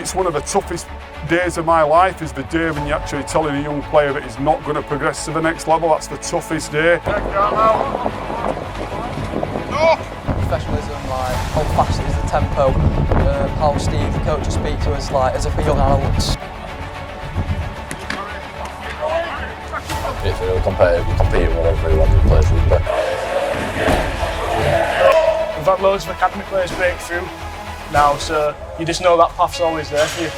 it's one of the toughest days of my life, is the day when you're actually telling a young player that he's not going to progress to the next level. That's the toughest day. Professionalism, like how fast is the tempo, how Steve, the coach, will speak to us like as if we're young adults. It's really competitive, you're competing with everyone who plays rugby. We've had loads of academy players break through now, so you just know that path's always there for you.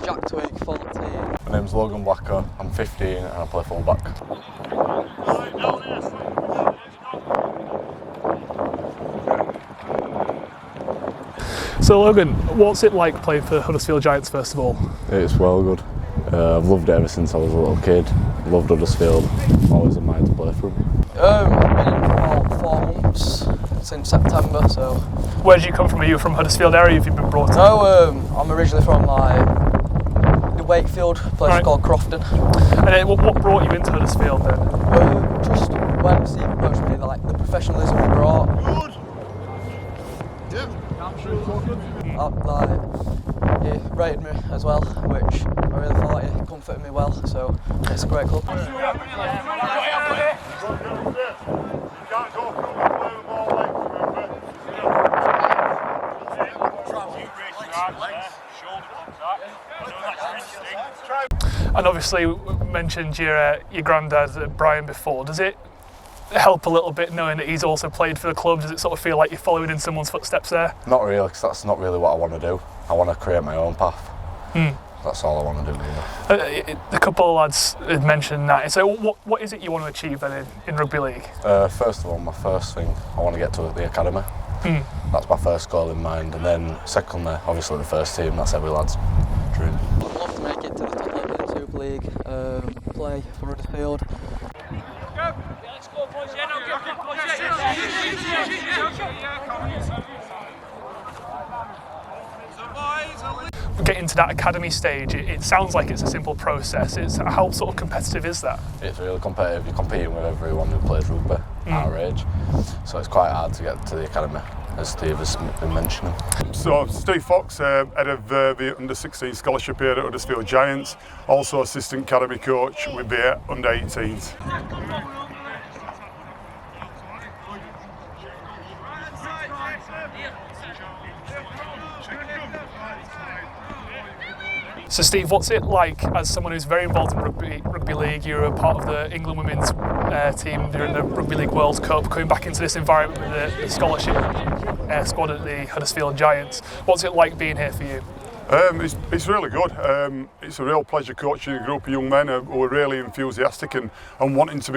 Jack Twig, 14. My name's Logan Blacker, I'm 15 and I play full-back. So Logan, what's it like playing for Huddersfield Giants first of all? It's well good. I've loved it ever since I was a little kid. Loved Huddersfield, always admired to play for them. I've been in for about 4 months, since September, so... Where did you come from? Are you from Huddersfield area? Have you been brought up? No, I'm originally from the Wakefield, a place called Crofton. And then what brought you into Huddersfield then? Just when Steve approached me, like the professionalism we brought. Good. Yeah. He rated me as well, which I really thought he comforted me well, so it's a great club. And obviously we mentioned your granddad Brian before. Does it help a little bit knowing that he's also played for the club? Does it sort of feel like you're following in someone's footsteps there? Not really, because that's not really what I want to do. I want to create my own path. That's all I want to do really. A couple of lads had mentioned that. So what is it you want to achieve then in Rugby League? First of all, my first thing, I want to get to the academy. That's my first goal in mind, and then secondly, obviously the first team, that's every lad's dream. I'd love to make it to the top level in the Super League, play for Huddersfield. Getting to that academy stage, it sounds like it's a simple process. How sort of competitive is that? It's really competitive. You're competing with everyone who plays rugby our age, so it's quite hard to get to the academy, as Steve has been mentioning. So Steve Fox, head of the under-16 scholarship here at Huddersfield Giants, also assistant academy coach with the under-18s. So Steve, what's it like as someone who's very involved in rugby league? You're a part of the England women's team during the Rugby League World Cup, coming back into this environment with the scholarship squad at the Huddersfield Giants. What's it like being here for you? It's really good. It's a real pleasure coaching a group of young men who are really enthusiastic and wanting to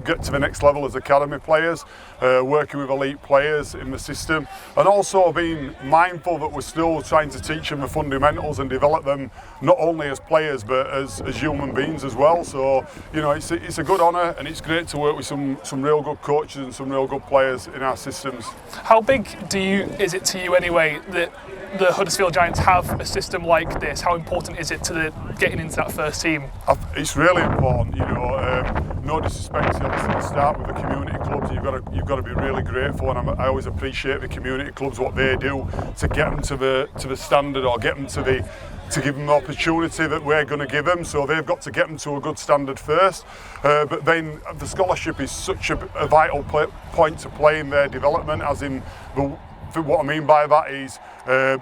get to the next level as academy players, working with elite players in the system, and also being mindful that we're still trying to teach them the fundamentals and develop them not only as players but as human beings as well. So you know, it's a good honour, and it's great to work with some real good coaches and some real good players in our systems. How big is it to you anyway that the Huddersfield Giants have a system like this? How important is it to getting into that first team? It's really important, you know. No disrespect to obviously start with the community clubs. You've got to be really grateful, and I always appreciate the community clubs, what they do to get them to the standard, or get them to give them the opportunity that we're going to give them. So they've got to get them to a good standard first. But then the scholarship is such a vital point to play in their development, as in what I mean by that is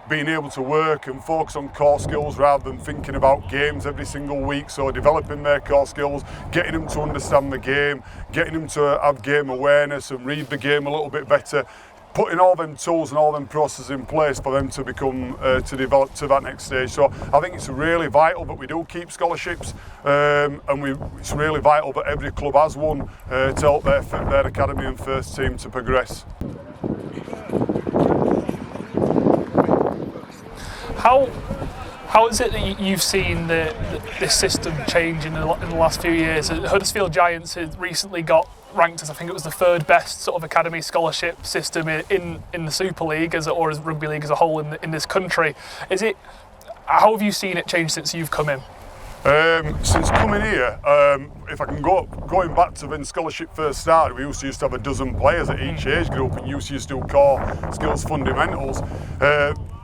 being able to work and focus on core skills rather than thinking about games every single week. So developing their core skills, getting them to understand the game, getting them to have game awareness and read the game a little bit better, putting all them tools and all them processes in place for them to become to develop to that next stage. So I think it's really vital that we do keep scholarships, and it's really vital that every club has one to help their academy and first team to progress. How is it that you've seen this system change in the last few years? Huddersfield Giants had recently got ranked as, I think it was the third best sort of academy scholarship system in the Super League or as Rugby League as a whole in this country. How have you seen it change since you've come in? Since coming here, if I can going back to when scholarship first started, we used to have a dozen players at each age group, and used to do core skills fundamentals.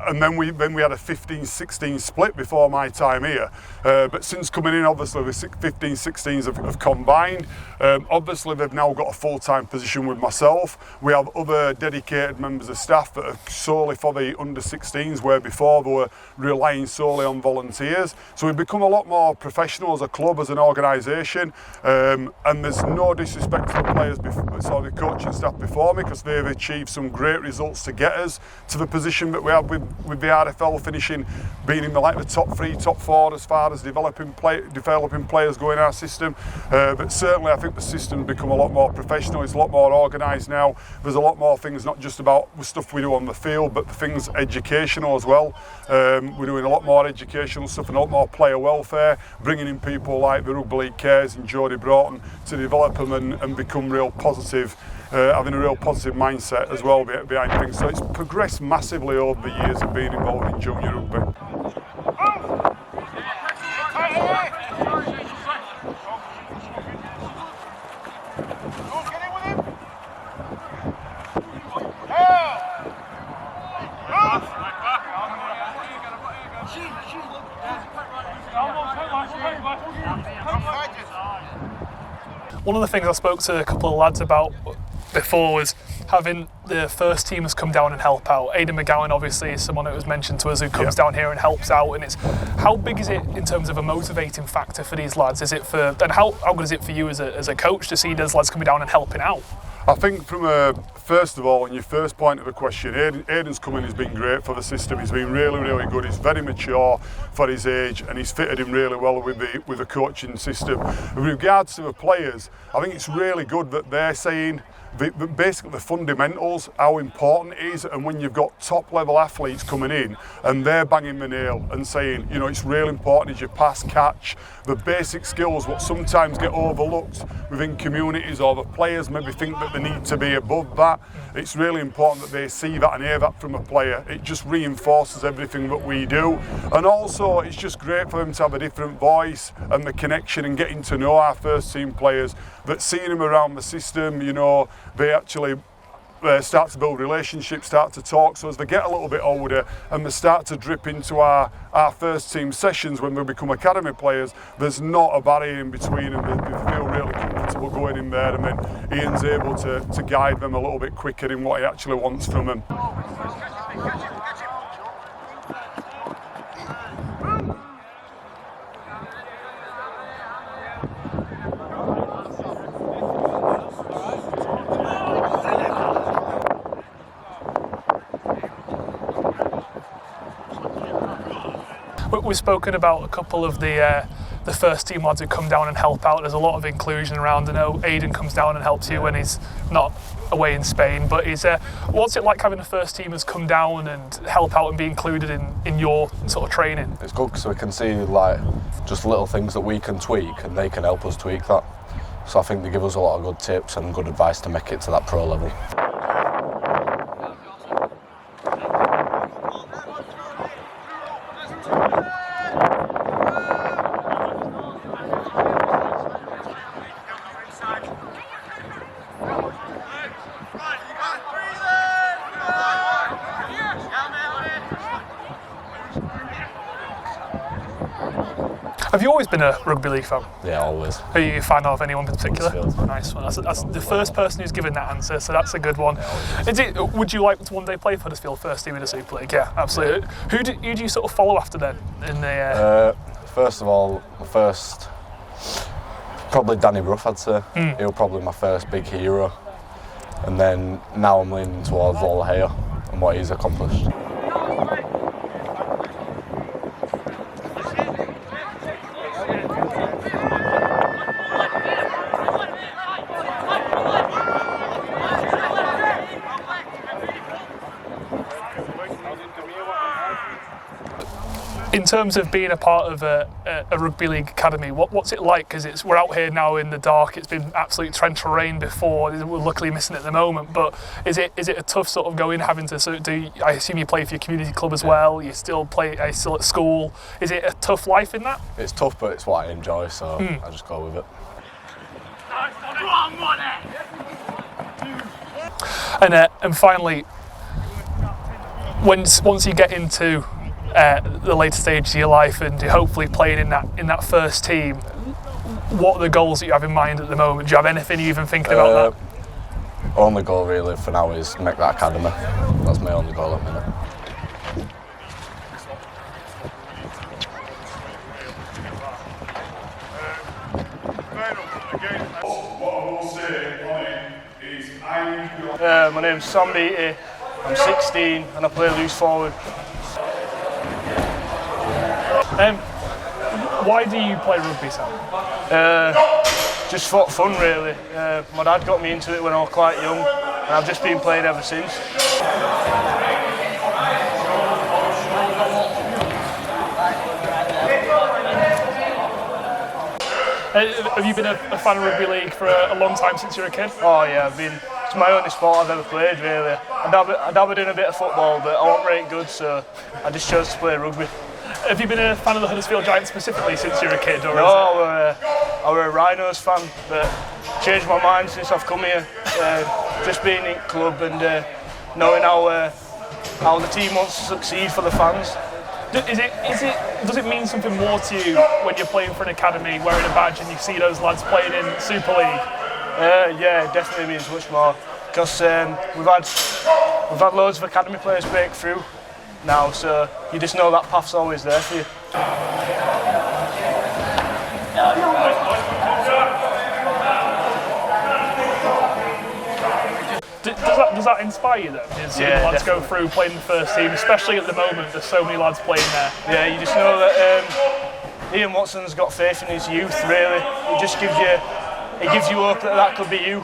And then we had a 15-16 split before my time here. But since coming in, obviously the 15-16s have combined. Obviously they've now got a full-time position with myself. We have other dedicated members of staff that are solely for the under-16s, where before they were relying solely on volunteers. So we've become a lot more professional as a club, as an organisation. And there's no disrespect to the players, the coaching staff before me, because they've achieved some great results to get us to the position that we have with the RFL finishing, being in the top 3, top 4 as far as developing players go in our system. But certainly I think the system's become a lot more professional, it's a lot more organised now. There's a lot more things, not just about the stuff we do on the field, but the things educational as well. We're doing a lot more educational stuff and a lot more player welfare, bringing in people like the Rugby League Cares and Jodie Broughton to develop them and become real positive, having a real positive mindset as well behind things. So it's progressed massively over the years of being involved in junior rugby. One of the things I spoke to a couple of lads about before was having the first teamers come down and help out. Aidan McGowan obviously is someone that was mentioned to us who comes down here and helps out, and it's how big is it in terms of a motivating factor for these lads? Is it for, and how good is it for you as a coach to see those lads coming down and helping out? I think first of all, on your first point of the question, Aidan's coming, he's been great for the system. He's been really, really good. He's very mature for his age, and he's fitted in really well with the coaching system. With regards to the players, I think it's really good that they're saying basically the fundamentals, how important it is, and when you've got top level athletes coming in and they're banging the nail and saying, you know, it's really important is your pass, catch, the basic skills what sometimes get overlooked within communities, or the players maybe think that they need to be above that. It's really important that they see that and hear that from a player. It just reinforces everything that we do, and also it's just great for them to have a different voice and the connection and getting to know our first team players, that seeing them around the system, you know, they actually start to build relationships, start to talk. So as they get a little bit older and they start to drip into our first team sessions when we become academy players, there's not a barrier in between, and they feel really comfortable going in there, and then Ian's able to guide them a little bit quicker in what he actually wants from them. We've spoken about a couple of the first team lads who come down and help out. There's a lot of inclusion around. I know Aidan comes down and helps you when he's not away in Spain, but what's it like having the first teamers come down and help out and be included in your sort of training? It's good because we can see like just little things that we can tweak and they can help us tweak that. So I think they give us a lot of good tips and good advice to make it to that pro level. Have you always been a rugby league fan? Yeah, always. Are you a fan of anyone in particular? Huddersfield. Nice one. That's the first person who's given that answer, so that's a good one. Would you like to one day play for Huddersfield first team in the Super League? Yeah, absolutely. Who do you sort of follow after then? First of all, probably Danny Bruff, I'd say. He was probably my first big hero. And then now I'm leaning towards Lola Hare and what he's accomplished. In terms of being a part of a rugby league academy, what's it like? Because we're out here now in the dark. It's been absolute torrential rain before. We're luckily missing it at the moment. But is it a tough sort of going, having to sort of do? I assume you play for your community club as well. You still play. Are you still at school? Is it a tough life in that? It's tough, but it's what I enjoy, so I just go with it. And finally, once you get into the later stages of your life and you're hopefully playing in that first team, what are the goals that you have in mind at the moment? Do you have anything you're even thinking about that? Only goal really for now is make that academy. That's my only goal at the minute. My name's Sam Beattie, I'm 16 and I play loose forward. Why do you play rugby, Sam? Just for fun really. My dad got me into it when I was quite young and I've just been playing ever since. Have you been a fan of rugby league for a long time since you were a kid? Oh yeah, it's my only sport I've ever played really. I dabbled in a bit of football but I wasn't very good, so I just chose to play rugby. Have you been a fan of the Huddersfield Giants specifically since you were a kid? Or no, I were a Rhinos fan, but changed my mind since I've come here. Just being in club and knowing how the team wants to succeed for the fans. Does it mean something more to you when you're playing for an academy, wearing a badge, and you see those lads playing in Super League? Yeah, it definitely means much more because we've had loads of academy players break through now, so you just know that path's always there for you. Does that inspire you then? Yeah, lads go through playing the first team, especially at the moment. There's so many lads playing there. Yeah, you just know that Ian Watson's got faith in his youth. Really, it just gives you hope that could be you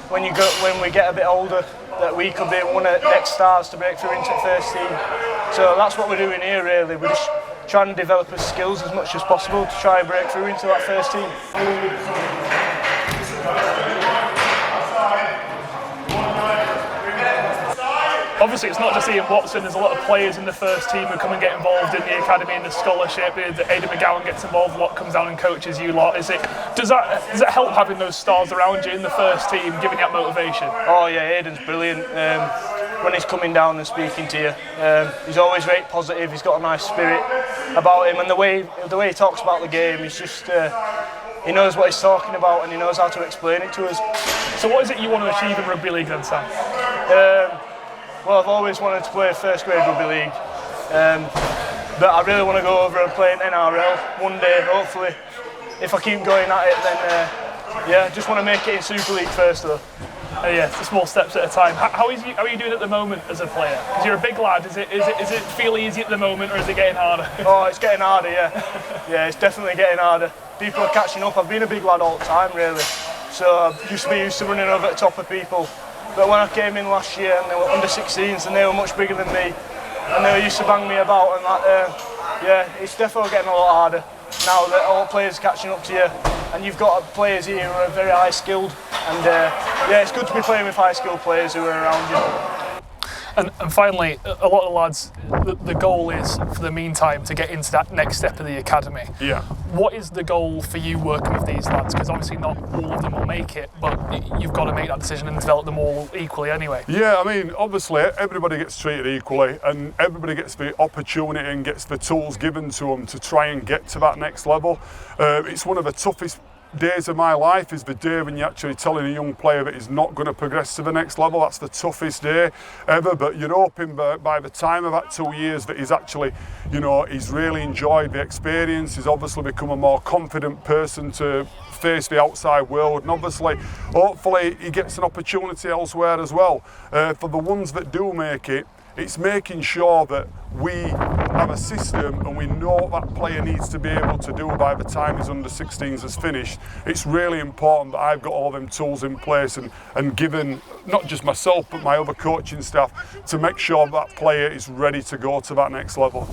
when we get a bit older. That we could be one of the next stars to break through into the first team. So that's what we're doing here. Really, we're just trying to develop his skills as much as possible to try and break through into that first team. Obviously, it's not just Ian Watson. There's a lot of players in the first team who come and get involved in the academy and the scholarship. Aidan McGowan gets involved a lot, comes down and coaches you lot. Does that help having those stars around you in the first team, giving you that motivation? Oh yeah, Aidan's brilliant. When he's coming down and speaking to you, he's always very positive. He's got a nice spirit about him, and the way he talks about the game, he's just he knows what he's talking about and he knows how to explain it to us. So, what is it you want to achieve in rugby league then, Sam? Well, I've always wanted to play first grade rugby league, but I really want to go over and play in NRL one day, hopefully. If I keep going at it, then yeah, just want to make it in Super League first though. Yeah, it's small steps at a time. How are you doing at the moment as a player? Because you're a big lad. Is it feel easy at the moment, or is it getting harder? Oh, it's getting harder, yeah. Yeah, it's definitely getting harder. People are catching up. I've been a big lad all the time, really. So I used to running over the top of people. But when I came in last year and they were under 16s and they were much bigger than me and they used to bang me about and that, yeah, it's definitely getting a lot harder now that all players are catching up to you and you've got players here who are very high skilled and yeah, it's good to be playing with high skilled players who are around you. And finally, a lot of lads, the goal is, for the meantime, to get into that next step of the academy. Yeah. What is the goal for you working with these lads? Because obviously not all of them will make it, but you've got to make that decision and develop them all equally anyway. Yeah, I mean, obviously everybody gets treated equally and everybody gets the opportunity and gets the tools given to them to try and get to that next level. It's one of the toughest days of my life is the day when you're actually telling a young player that he's not going to progress to the next level. That's the toughest day ever, but you're hoping by the time of that 2 years that he's actually, he's really enjoyed the experience. He's obviously become a more confident person to face the outside world, and obviously, hopefully he gets an opportunity elsewhere as well. For the ones that do make it, it's making sure that we have a system and we know what that player needs to be able to do by the time his under 16s has finished. It's really important that I've got all them tools in place and given not just myself but my other coaching staff to make sure that player is ready to go to that next level.